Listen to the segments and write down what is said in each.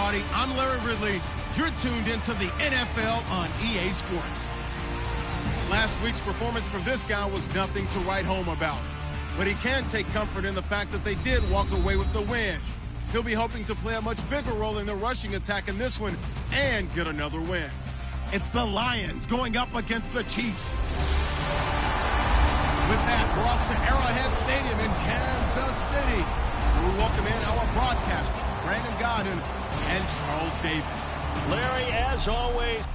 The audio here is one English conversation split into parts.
everybody. I'm Larry Ridley. You're tuned into the NFL on EA Sports. Last week's performance for this guy was nothing to write home about. But he can take comfort in the fact that they did walk away with the win. He'll be hoping to play a much bigger role in the rushing attack in this one and get another win. It's the Lions going up against the Chiefs. With that, we're off to Arrowhead Stadium in Kansas City. We welcome in our broadcasters, Brandon Godden and Charles Davis. Larry, as always.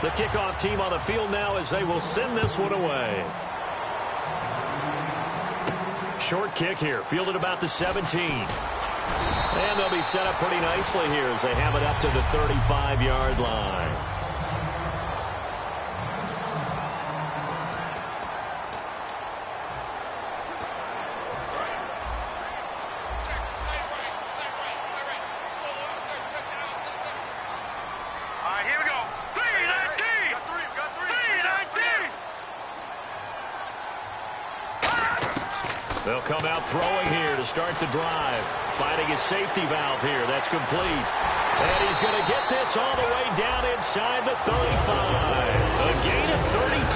The kickoff team on the field now as they will send this one away. Short kick here, fielded about the 17. And they'll be set up pretty nicely here as they have it up to the 35-yard line. They'll come out throwing here to start the drive. Finding his safety valve here. That's complete. And he's going to get this all the way down inside the 35. A gain of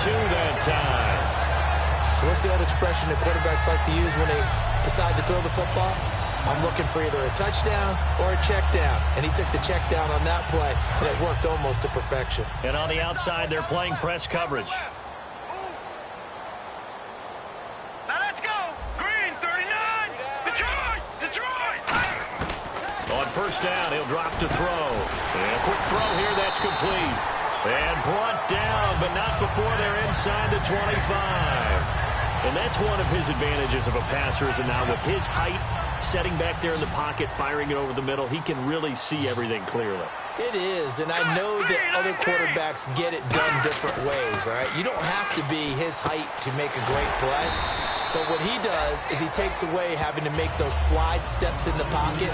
32 that time. So what's the old expression that quarterbacks like to use when they decide to throw the football? I'm looking for either a touchdown or a check down. And he took the check down on that play, and it worked almost to perfection. And on the outside, they're playing press coverage. First down, he'll drop to throw. And a quick throw here, that's complete. And brought down, but not before they're inside the 25. And that's one of his advantages of a passer, is now with his height, setting back there in the pocket, firing it over the middle, he can really see everything clearly. It is, and I know that other quarterbacks get it done different ways, all right? You don't have to be his height to make a great play. But what he does is he takes away having to make those slide steps in the pocket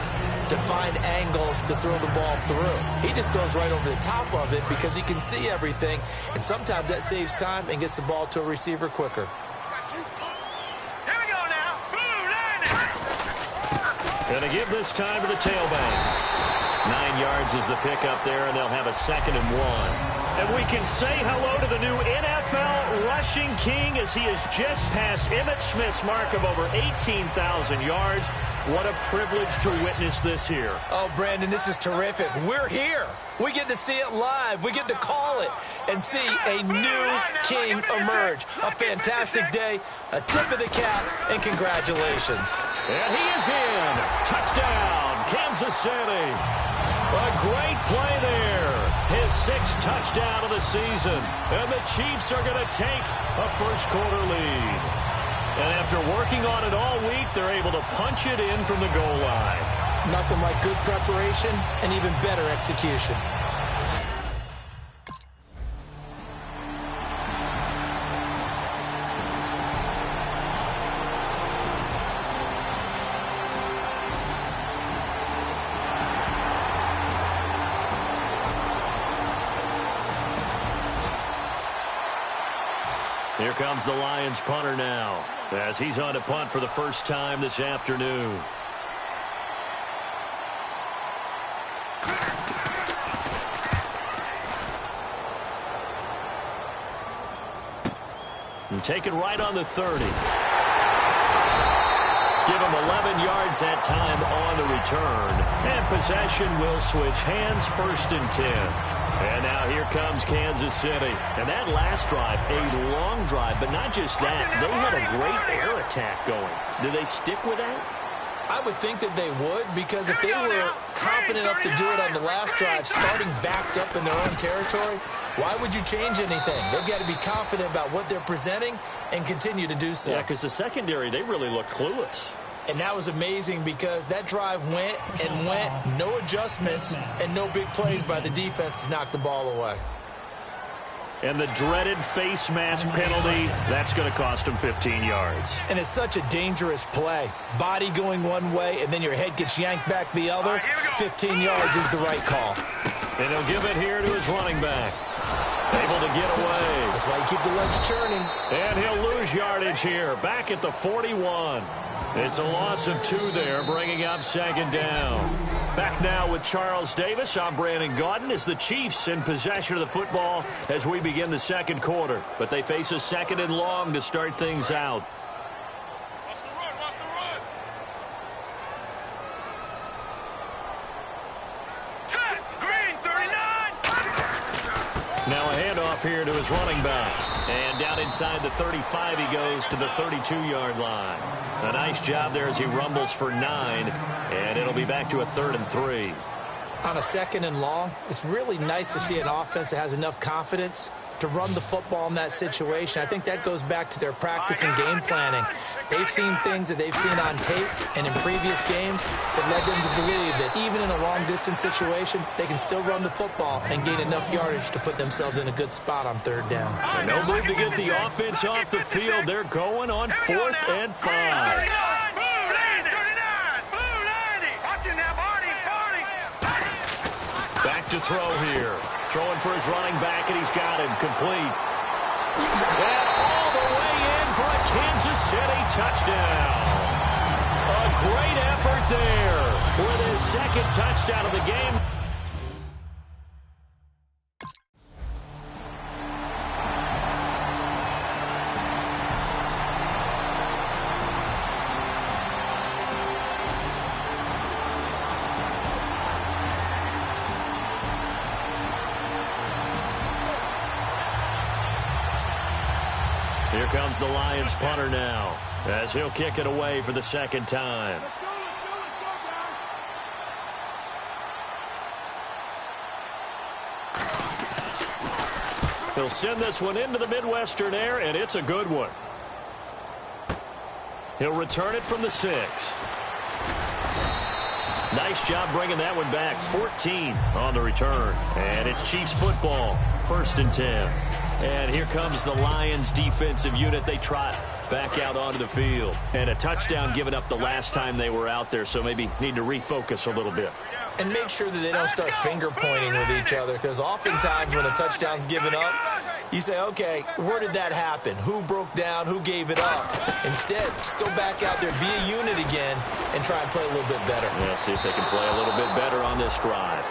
to find angles to throw the ball through. He just throws right over the top of it because he can see everything, and sometimes that saves time and gets the ball to a receiver quicker. Here we go now. Going to give this time to the tailback. 9 yards is the pickup there, and they'll have a 2nd and 1. And we can say hello to the new NFL rushing king as he has just passed Emmitt Smith's mark of over 18,000 yards. What a privilege to witness this here. Oh, Brandon, this is terrific. We're here. We get to see it live. We get to call it and see a new king emerge. A fantastic day, a tip of the cap, and congratulations. And he is in. Touchdown, Kansas City. A great play there. His 6th touchdown of the season. And the Chiefs are going to take a first-quarter lead. And after working on it all week, they're able to punch it in from the goal line. Nothing like good preparation and even better execution. Here comes the Lions punter now, as he's on to punt for the first time this afternoon. And take it right on the 30. Give him 11 yards that time on the return. And possession will switch hands, 1st and 10. And now here comes Kansas City. And that last drive, a long drive, but not just that. They had a great air attack going. Do they stick with that? I would think that they would, because if they were confident enough to do it on the last drive, starting backed up in their own territory, Why would you change anything? They've got to be confident about what they're presenting and continue to do so. Yeah, because the secondary, they really look clueless. And that was amazing because that drive went and went, no adjustments, and no big plays by the defense to knock the ball away. And the dreaded face mask penalty, that's going to cost him 15 yards. And it's such a dangerous play. Body going one way, and then your head gets yanked back the other. 15 yards is the right call. And he'll give it here to his running back. Able to get away. That's why you keep the legs churning. And he'll lose yardage here, back at the 41. It's a loss of 2 there, bringing up second down. Back now with Charles Davis. I'm Brandon Gaudin. As the Chiefs in possession of the football as we begin the second quarter. But they face a second and long to start things out. Watch the run, watch the run. Set, green, 39. Now a handoff here to his running back. And down inside the 35 he goes to the 32-yard line. A nice job there as he rumbles for 9. And it'll be back to a 3rd and 3. On a second and long, it's really nice to see an offense that has enough confidence to run the football in that situation. I think that goes back to their practice and game planning. They've seen things that they've seen on tape and in previous games that led them to believe that even in a long-distance situation, they can still run the football and gain enough yardage to put themselves in a good spot on 3rd down. And no move to get the offense off the field. They're going on 4th and 5. Back to throw here. Throwing for his running back, and he's got him complete. And all the way in for a Kansas City touchdown. A great effort there with his 2nd touchdown of the game. Here comes the Lions punter now as he'll kick it away for the 2nd time. He'll send this one into the Midwestern air, and it's a good one. He'll return it from the 6. Nice job bringing that one back. 14 on the return. And it's Chiefs football. 1st and 10. And here comes the Lions defensive unit. They trot back out onto the field. And a touchdown given up the last time they were out there, so maybe need to refocus a little bit. And make sure that they don't start finger pointing with each other, because oftentimes when a touchdown's given up, you say, okay, where did that happen? Who broke down? Who gave it up? Instead, just go back out there, be a unit again, and try and play a little bit better. Yeah, see if they can play a little bit better on this drive.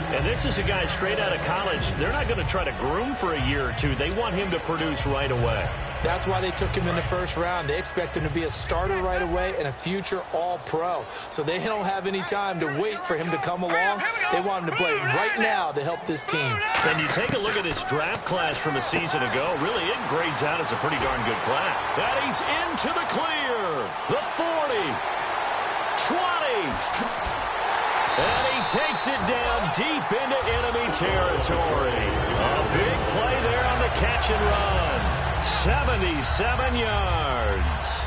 And this is a guy straight out of college. They're not going to try to groom for a year or two. They want him to produce right away. That's why they took him in the 1st round. They expect him to be a starter right away and a future all-pro. So they don't have any time to wait for him to come along. They want him to play right now to help this team. And you take a look at this draft class from a season ago. Really, it grades out as a pretty darn good class. And he's into the clear. The 40. 20. And he takes it down deep into enemy territory. A big play there on the catch and run. 77 yards.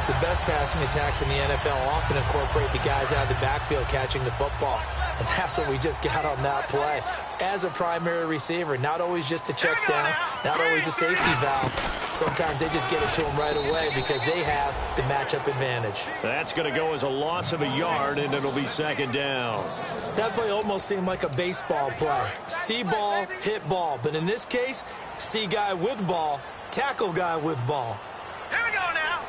The best passing attacks in the NFL often incorporate the guys out of the backfield catching the football. And that's what we just got on that play. As a primary receiver, not always just a check down, not always a safety valve. Sometimes they just get it to them right away because they have the matchup advantage. That's going to go as a loss of a yard, and it'll be 2nd down. That play almost seemed like a baseball play. See ball, hit ball. But in this case, see guy with ball, tackle guy with ball. Here we go now.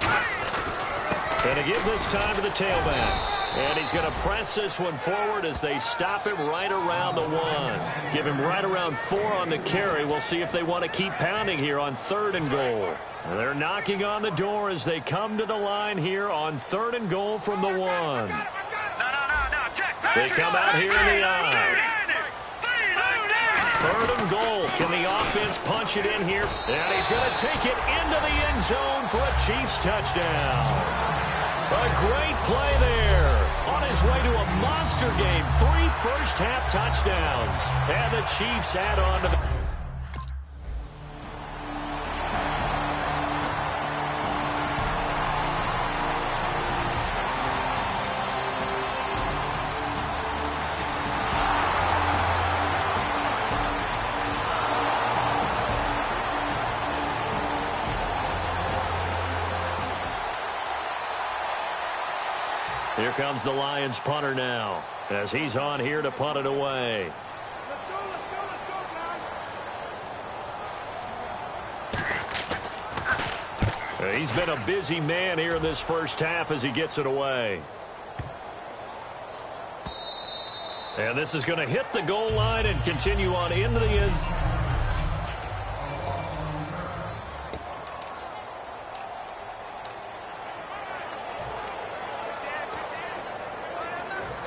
And to give this time to the tailback. And he's going to press this one forward as they stop him right around the 1. Give him right around 4 on the carry. We'll see if they want to keep pounding here on 3rd and goal. And they're knocking on the door as they come to the line here on 3rd and goal from the 1. No, check. They come out here in the eye. 3rd and goal. Can the offense punch it in here? And he's going to take it into the end zone for a Chiefs touchdown. A great play there. On his way to a monster game. 3 first-half touchdowns. And the Chiefs add on to the... Here comes the Lions punter now, as he's on here to punt it away. Let's go, guys. He's been a busy man here in this first half as he gets it away. And this is going to hit the goal line and continue on into the end.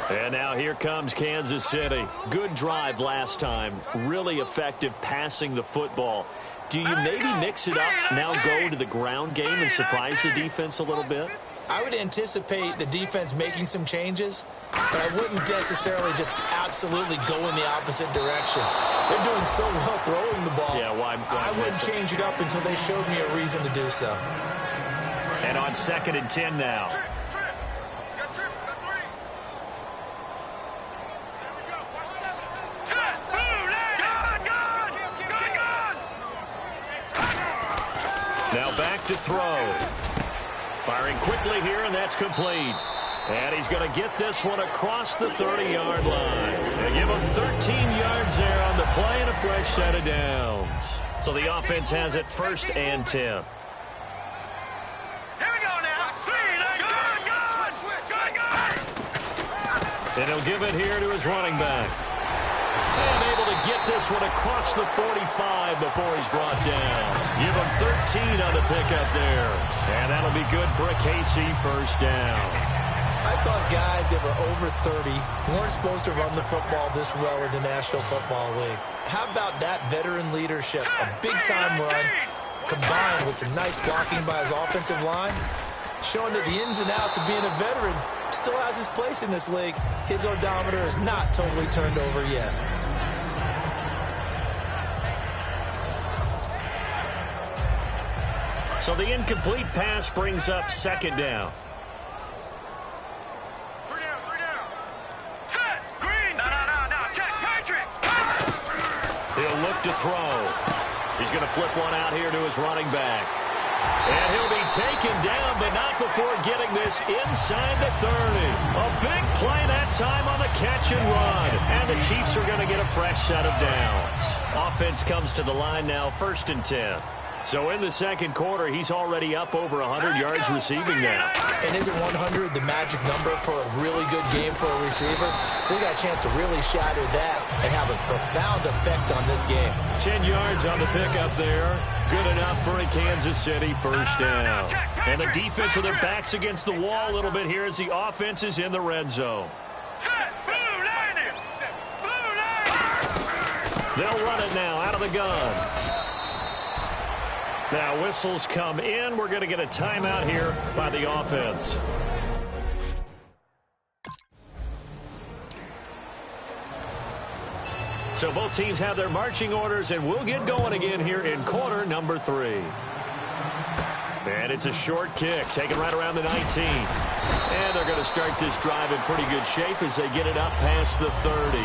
And now here comes Kansas City. Good drive last time. Really effective passing the football. Do you maybe mix it up, now go to the ground game and surprise the defense a little bit? I would anticipate the defense making some changes, but I wouldn't necessarily just absolutely go in the opposite direction. They're doing so well throwing the ball. Yeah, why I wouldn't change it up until they showed me a reason to do so. And on 2nd and 10 now. Now back to throw. Firing quickly here, and that's complete. And he's going to get this one across the 30-yard line. They give him 13 yards there on the play and a fresh set of downs. So the offense has it 1st and 10. Here we go now. And he'll give it here to his running back. And able to get this one across the 45 before he's brought down. Give him 13 on the pickup there. And that'll be good for a KC first down. I thought guys that were over 30 weren't supposed to run the football this well in the National Football League. How about that veteran leadership? A big-time run combined with some nice blocking by his offensive line, showing that the ins and outs of being a veteran still has his place in this league. His odometer is not totally turned over yet. So the incomplete pass brings up 2nd down. 3 down. Set. Green. No. Check. Patrick. He'll look to throw. He's going to flip one out here to his running back. And he'll be taken down, but not before getting this inside the 30. A big play that time on the catch and run. And the Chiefs are going to get a fresh set of downs. Offense comes to the line now, 1st and 10. So in the 2nd quarter, he's already up over 100 yards receiving now. And isn't 100 the magic number for a really good game for a receiver? So he got a chance to really shatter that and have a profound effect on this game. 10 yards on the pickup there. Good enough for a Kansas City first down. And the defense with their backs against the wall a little bit here as the offense is in the red zone. They'll run it now out of the gun. Now whistles come in. We're going to get a timeout here by the offense. So both teams have their marching orders, and we'll get going again here in quarter number 3. And it's a short kick, taken right around the 19. And they're going to start this drive in pretty good shape as they get it up past the 30.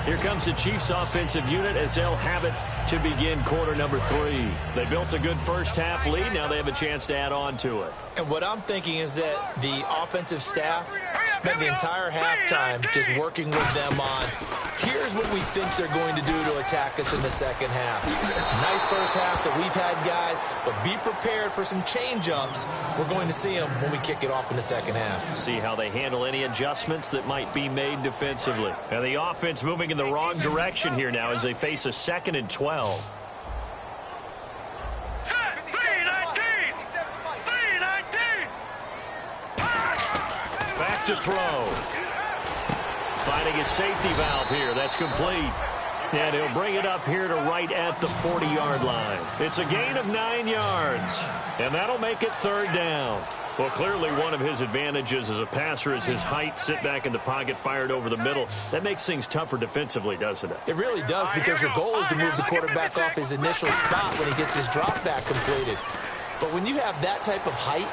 Here comes the Chiefs offensive unit as they'll have it to begin quarter number 3. They built a good first half lead. Now they have a chance to add on to it. And what I'm thinking is that the offensive staff spent the entire halftime just working with them on, here's what we think they're going to do to attack us in the second half. Nice first half that we've had, guys, but be prepared for some change-ups. We're going to see them when we kick it off in the second half. See how they handle any adjustments that might be made defensively. And the offense moving in the wrong direction here now as they face a 2nd and 12. Back to throw. Finding his safety valve here. That's complete. And he'll bring it up here to right at the 40-yard line. It's a gain of 9 yards, and that'll make it 3rd down. Well, clearly one of his advantages as a passer is his height, sit back in the pocket, fired over the middle. That makes things tougher defensively, doesn't it? It really does, because your goal is to move the quarterback off his initial spot when he gets his drop back completed. But when you have that type of height,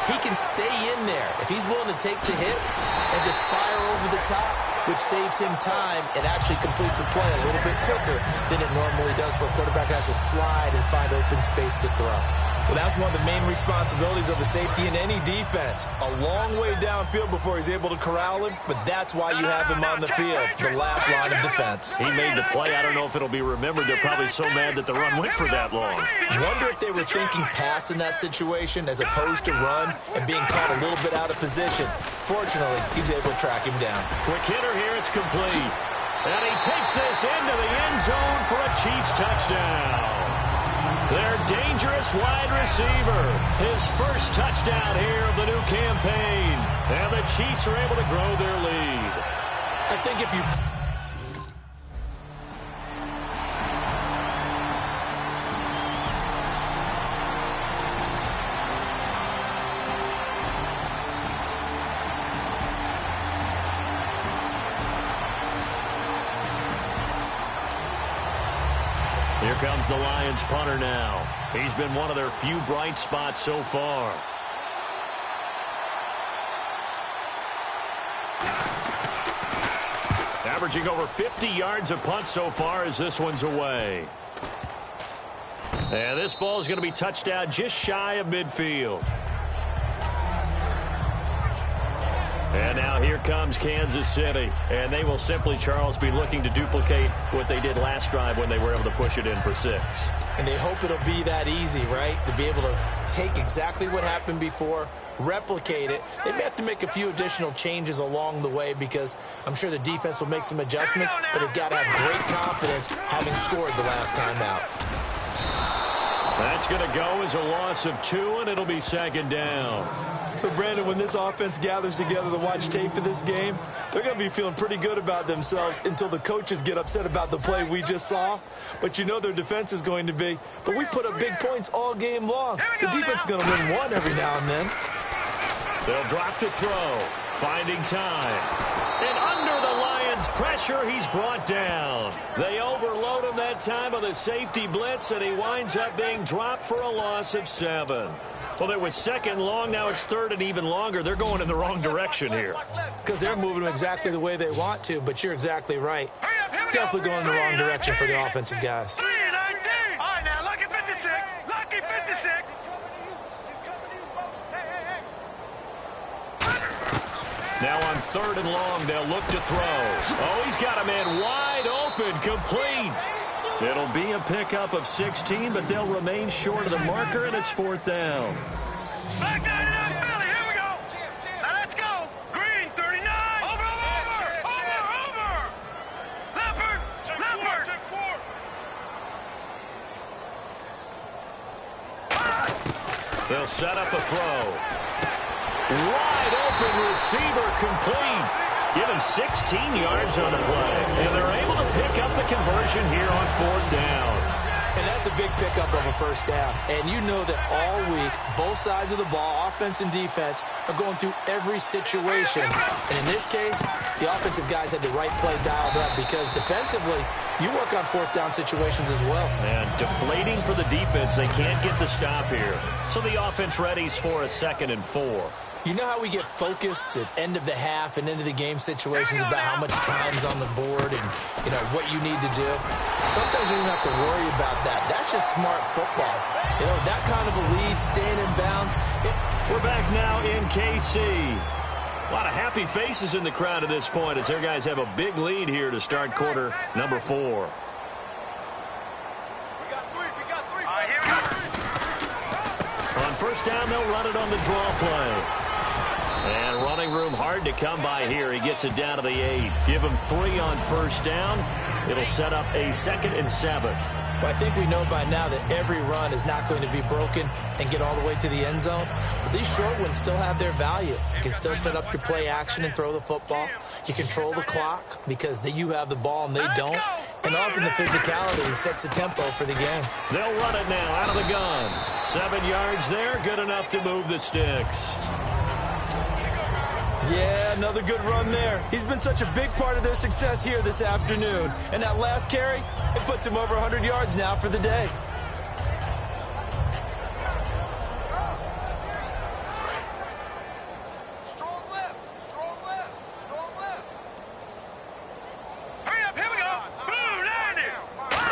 he can stay in there if he's willing to take the hits and just fire over the top, which saves him time and actually completes a play a little bit quicker than it normally does for a quarterback who has to slide and find open space to throw. Well, that's one of the main responsibilities of a safety in any defense. A long way downfield before he's able to corral him, but that's why you have him on the field, the last line of defense. He made the play. I don't know if it'll be remembered. They're probably so mad that the run went for that long. Wonder if they were thinking pass in that situation as opposed to run and being caught a little bit out of position. Fortunately, he's able to track him down. Quick hitter here. It's complete. And he takes this into the end zone for a Chiefs touchdown. Their dangerous wide receiver. His first touchdown here of the new campaign. And the Chiefs are able to grow their lead. I think if you... Here comes the Lions punter now. He's been one of their few bright spots so far. Averaging over 50 yards a punt so far as this one's away. And this ball is going to be touched out just shy of midfield. And now here comes Kansas City. And they will simply, Charles, be looking to duplicate what they did last drive when they were able to push it in for 6. And they hope it'll be that easy, right? To be able to take exactly what happened before, replicate it. They may have to make a few additional changes along the way because I'm sure the defense will make some adjustments, but they've got to have great confidence having scored the last time out. That's going to go as a loss of 2, and it'll be 2nd down. So, Brandon, when this offense gathers together to watch tape for this game, they're going to be feeling pretty good about themselves until the coaches get upset about the play we just saw. But you know their defense is going to be. But we put up big points all game long. The defense is going to win one every now and then. They'll drop to throw, finding time. And under the Lions' pressure, he's brought down. They overload him that time with a safety blitz, and he winds up being dropped for a loss of 7. Well, it was 2nd long. Now it's 3rd and even longer. They're going in the wrong direction here. Because they're moving exactly the way they want to, but you're exactly right. Definitely going in the wrong direction for the offensive guys. 3-19. All right, now, lucky 56. Lucky 56. Now on 3rd and long, they'll look to throw. Oh, he's got a man wide open, complete. It'll be a pickup of 16, but they'll remain short of the marker, and it's 4th down. Back 99, Philly, here we go. Now let's go. Green, 39. Over. Leopard. They'll set up a throw. Wide open receiver, complete. Give him 16 yards on the play. And they're able to pick up the conversion here on 4th down. And that's a big pickup of a 1st down. And you know that all week, both sides of the ball, offense and defense, are going through every situation. And in this case, the offensive guys had the right play dialed up because defensively, you work on 4th down situations as well. And deflating for the defense. They can't get the stop here. So the offense readies for a 2nd and 4. You know how we get focused at end of the half and into the game situations about how much time's on the board and, you know, what you need to do? Sometimes you don't have to worry about that. That's just smart football. You know, that kind of a lead, staying in bounds. We're back now in KC. A lot of happy faces in the crowd at this point as their guys have a big lead here to start quarter number 4. We got 3. All right, here we go. On 1st down, they'll run it on the draw play. And running room hard to come by here. He gets it down to the 8. Give him 3 on 1st down. It'll set up a 2nd and 7. Well, I think we know by now that every run is not going to be broken and get all the way to the end zone. But these short ones still have their value. You can still set up your play action and throw the football. You control the clock because you have the ball and they don't. And often the physicality sets the tempo for the game. They'll run it now out of the gun. 7 yards there, good enough to move the sticks. Yeah, another good run there. He's been such a big part of their success here this afternoon. And that last carry, it puts him over 100 yards now for the day.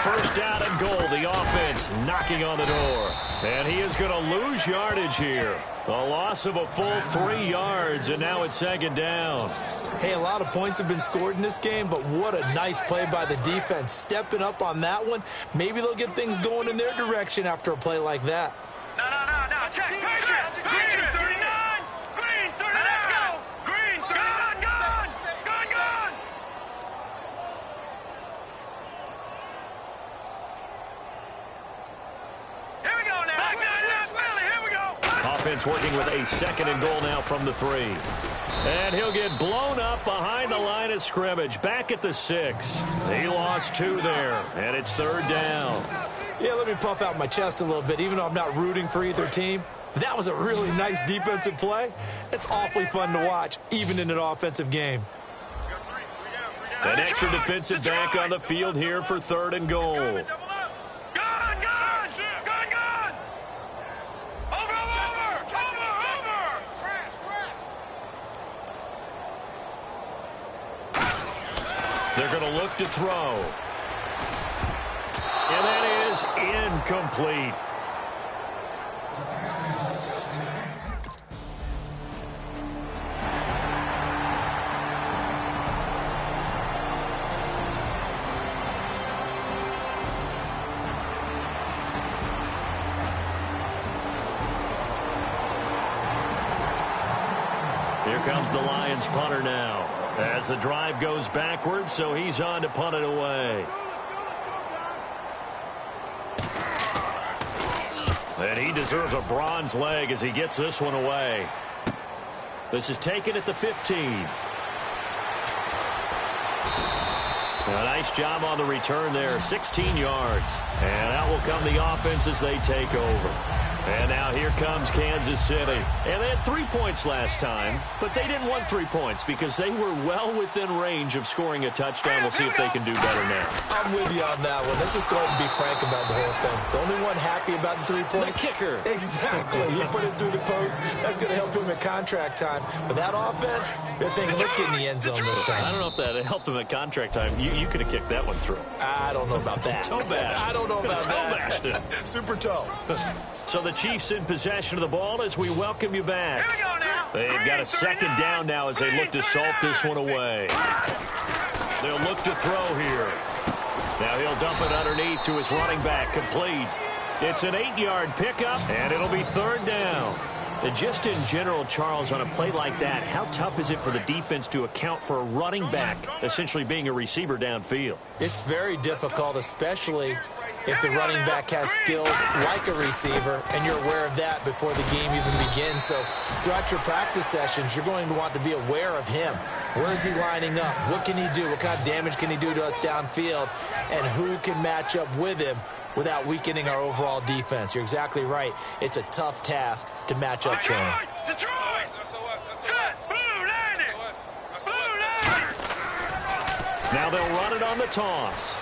First down and goal, the offense knocking on the door. And he is going to lose yardage here. A loss of a full 3 yards, and now it's second down. Hey, a lot of points have been scored in this game, but what a nice play by the defense. Stepping up on that one, maybe they'll get things going in their direction after a play like that. No. Check. Green 39. Green 39. Now let's go. Green 39. Gone. Here we go now. Back down, Philly. Here we go. Offense working with a second and goal now from the 3. And he'll get blown up behind the line of scrimmage. Back at the 6. He lost 2 there, and it's third down. Yeah, let me puff out my chest a little bit, even though I'm not rooting for either team. That was a really nice defensive play. It's awfully fun to watch, even in an offensive game. An extra defensive back on the field here for third and goal. Gone. They're going to look to throw. And that is incomplete. Here comes the Lions punter now. As the drive goes backwards, so he's on to punt it away. And he deserves a bronze leg as he gets this one away. This is taken at the 15. A nice job on the return there, 16 yards. And out will come the offense as they take over. And now here comes Kansas City. And they had 3 points last time, but they didn't want 3 points because they were well within range of scoring a touchdown. We'll see if they can do better now. I'm with you on that one. Let's just go ahead and be frank about the whole thing. The only one happy about the 3-point? The kicker. Exactly. He put it through the post. That's going to help him at contract time. But that offense, they're thinking, let's get in the end zone this time. I don't know if that helped him at contract time. You could have kicked that one through. I don't know about that. Toe bash. I don't know about that. Toe bashed it. Super toe. So the Chiefs in possession of the ball as we welcome you back. Here we go now. They've got a second down now as they look to salt this one away. They'll look to throw here. Now he'll dump it underneath to his running back, complete. It's an 8-yard pickup, and it'll be third down. And just in general, Charles, on a play like that, how tough is it for the defense to account for a running back essentially being a receiver downfield? It's very difficult, especially if the running back has skills like a receiver, and you're aware of that before the game even begins. So throughout your practice sessions, you're going to want to be aware of him. Where is he lining up? What can he do? What kind of damage can he do to us downfield? And who can match up with him without weakening our overall defense? You're exactly right. It's a tough task to match up to him. Detroit! Set! Blue landing! Blue landing! Now they'll run it on the toss.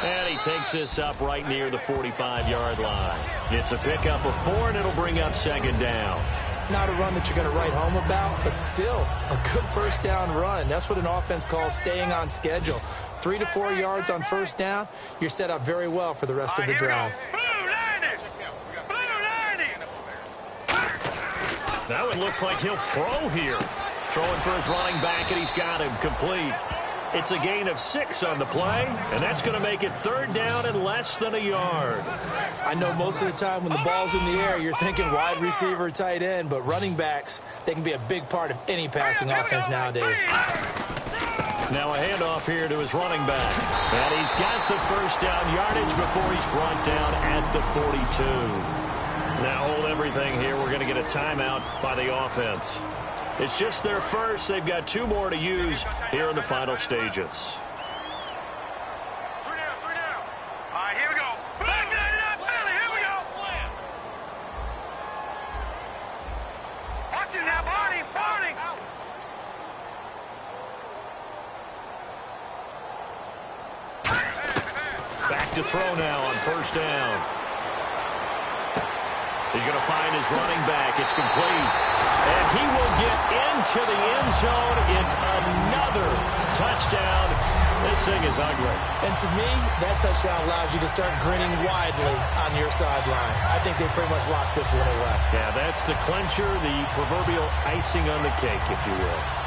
And he takes this up right near the 45-yard line. It's a pickup of 4, and it'll bring up second down. Not a run that you're going to write home about, but still a good first down run. That's what an offense calls staying on schedule. 3 to 4 yards on first down, you're set up very well for the rest of the drive. Blue landing! Blue landing! Now it looks like he'll throw here. Throwing for his running back, and he's got him complete. It's a gain of 6 on the play, and that's going to make it third down and less than a yard. I know most of the time when the ball's in the air, you're thinking wide receiver, tight end, but running backs, they can be a big part of any passing offense nowadays. Now a handoff here to his running back. And he's got the first down yardage before he's brought down at the 42. Now hold everything here. We're going to get a timeout by the offense. It's just their first. They've got 2 more to use here in the final stages. to throw now on first down. He's going to find his running back. It's complete. And he will get into the end zone. It's another touchdown. This thing is ugly. And to me, that touchdown allows you to start grinning widely on your sideline. I think they pretty much locked this one away. Yeah, that's the clincher, the proverbial icing on the cake, if you will.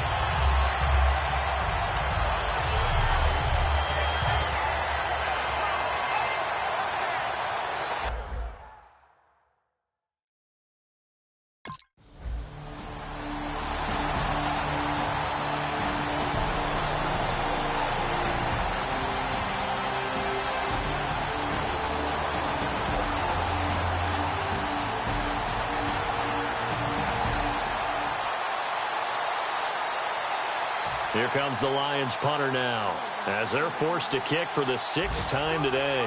Here comes the Lions punter now, as they're forced to kick for the 6th time today.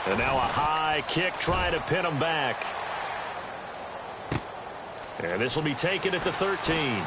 And now a high kick trying to pin them back. And this will be taken at the 13.